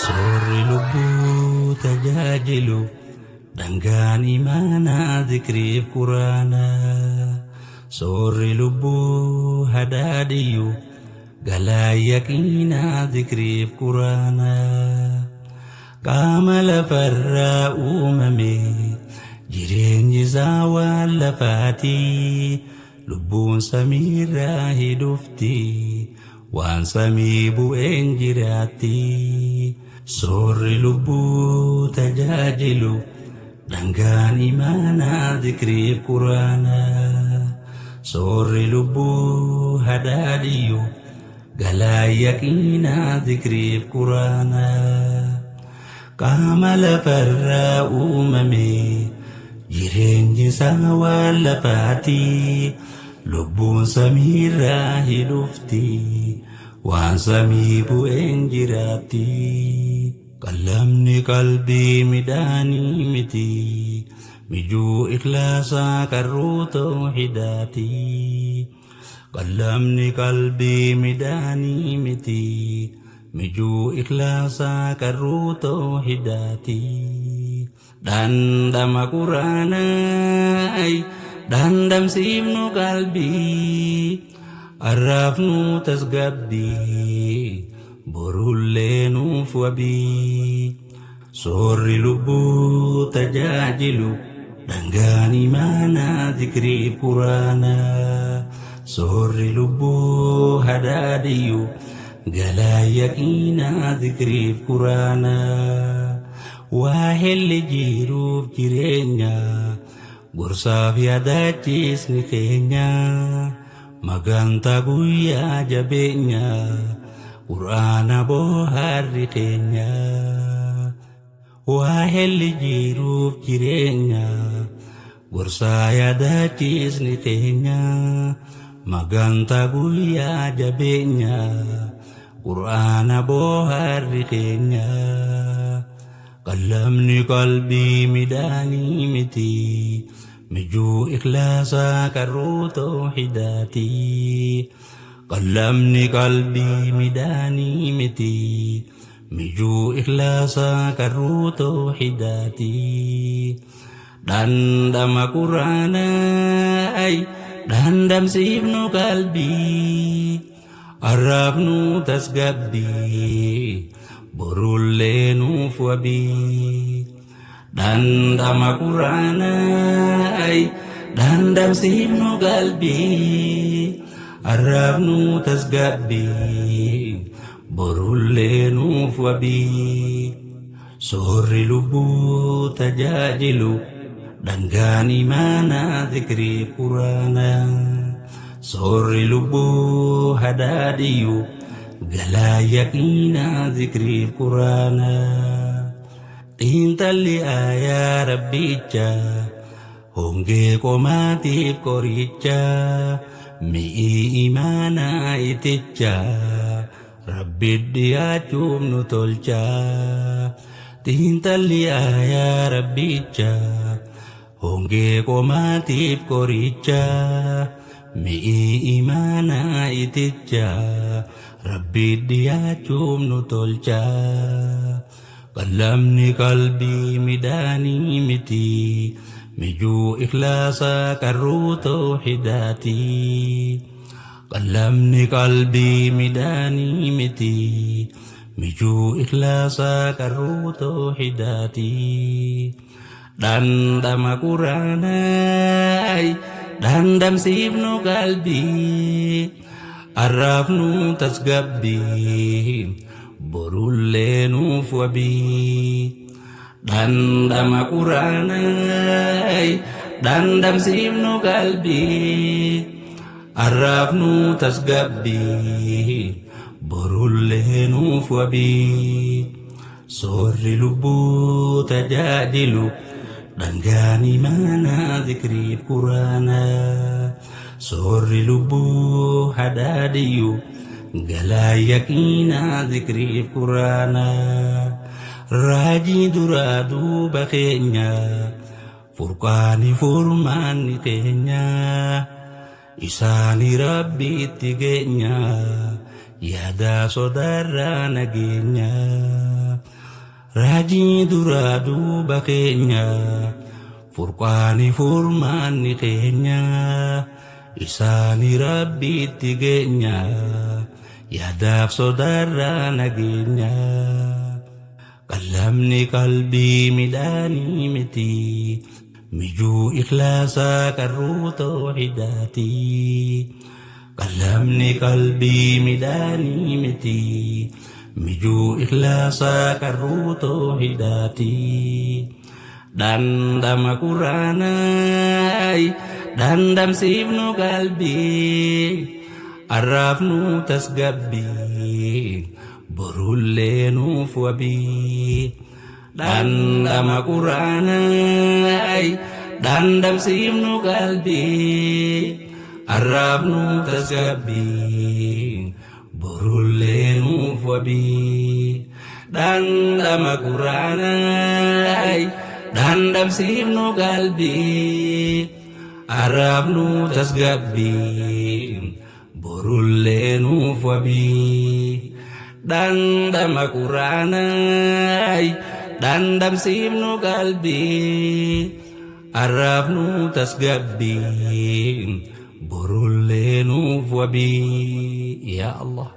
Sorri lubbuu tajaajilu dhangaan imaanaa dhikriif quraanaa. Sorri lubbuu hadaadiyyu galaa yaqiinaa dhikriif quraanaa. Qaama lafarraa uumame jireenyi isaa waan lafaatii. Lubbuun samiirraa hidhufti waan samii bu'een jiraatti. Sorri lubbuu tajaajilu dhangaan imaanaa dhikriif quraanaa. Sorri lubbuu hadaadiyyu galaa yaqiinaa dhikriif quraanaa. Qaama lafarraa uumame jireenyi isaa waan lafaatii. Lubbuun samiirraa hidhufti waan samii bu'een jiraatti. Qalamni qalbii midhaanii miti mijuu ikhlaasaa qarruu tawhiidaati. Qalamni qalbii midhaanii miti mijuu ikhlaasaa qarruu tawhiidaati. Dhandhama quraanaa dhandhamsiifnu qalbii arraafnu tasgabbii borullee nuuf wabii. Sorri lubbuu tajaajilu dhangaan imaanaa dhikriif quraanaa. Sorri lubbuu hadaadiyyu galaa yaqiinaa dhikriif quraanaa. Waa helli jiruuf jireenya gorsaaf yaadachiisni keenya. Magantaa guyyaa jabeenya quraana booharri keenya. Waa helli jiruuf jireenya gorsaa yaadachiisni keenya. Magantaa guyyaa jabeenya quraana booharri keenya. Qalamni qalbii midhaanii miti mijuu ikhlaasaa qarruu tawhiidaati. Qalamni qalbii midhaanii miti mijuu ikhlaasaa qarruu tawhiidaati. Dhandhama quraanaa dhandhamsiifnu qalbii arraafnu tasgabbii borullee nuuf wabii. Dhandhama quraanaa dhandhamsiifnu qalbii arraafnu tasgabbii borullee nuuf wabii. Sorri lubbuu tajaajilu dhangaan imaanaa dhikriif quraanaa. Sorri lubbuu hadaadiyyu galaa yaqiinaa dhikriif quraanaa. Xiinxalli aayaa rabbicha hongee qomaatiif qoricha. Mi'i imaanaa iticha rabbi dhiyaachuuf nu tolcha. Xiinxalli aayaa rabbicha hongee qomaatiif qoricha. Mi'i imaanaa iticha rabbi dhiyaachuuf nu tolcha. Qalamni qalbii midhaanii miti mijuu ikhlaasaa qarruu tawhiidaati. Qalamni qalbii midhaanii miti mijuu ikhlaasaa qarruu tawhiidaati. Dhandhama quraanaa dhandhamsiifnu qalbii arraafnu tasgabbii borullee nuuf wabii. Dhandhama quraanaa dhandhamsiifnu qalbii arraafnu tasgabbii borullee nuuf wabii. Sorri lubbuu tajaajilu dhangaan imaanaa dhikriif quraanaa. Sorri lubbuu hadaadiyyu galaa yaqiinaa dhikriif quraanaa. raajii duraa duuba keenya furqaani furmaanni keenya isaanii rabbiitti geenya yaada sodaarraa nageenya raajii duraa duuba keenya furqaani furmaanni keenya isaanii rabbiitti geenya yaadaaf sodaarraa nageenya qalamni qalbii midhaanii miti mijuu ikhlaasaa qarruu tawxiidaati qalamni qalbii midhaanii miti mijuu ikhlaasaa qarruu tawxiidaati dandama quraanaa dandamsiifnu qalbii arraafnu tasgabbii borullee nuuf wabii dandama quraanaa dandamsiifnu qalbii arraafnu tasgabbii borullee nuuf wabii dandama quraanaa dandamsiifnu qalbii arraafnu tasgabbii borullee nuuf wabii dandama quraanaa dandamsiifnu qalbii arraafnu tasgabbii borullee nuuf wabii ya Allah.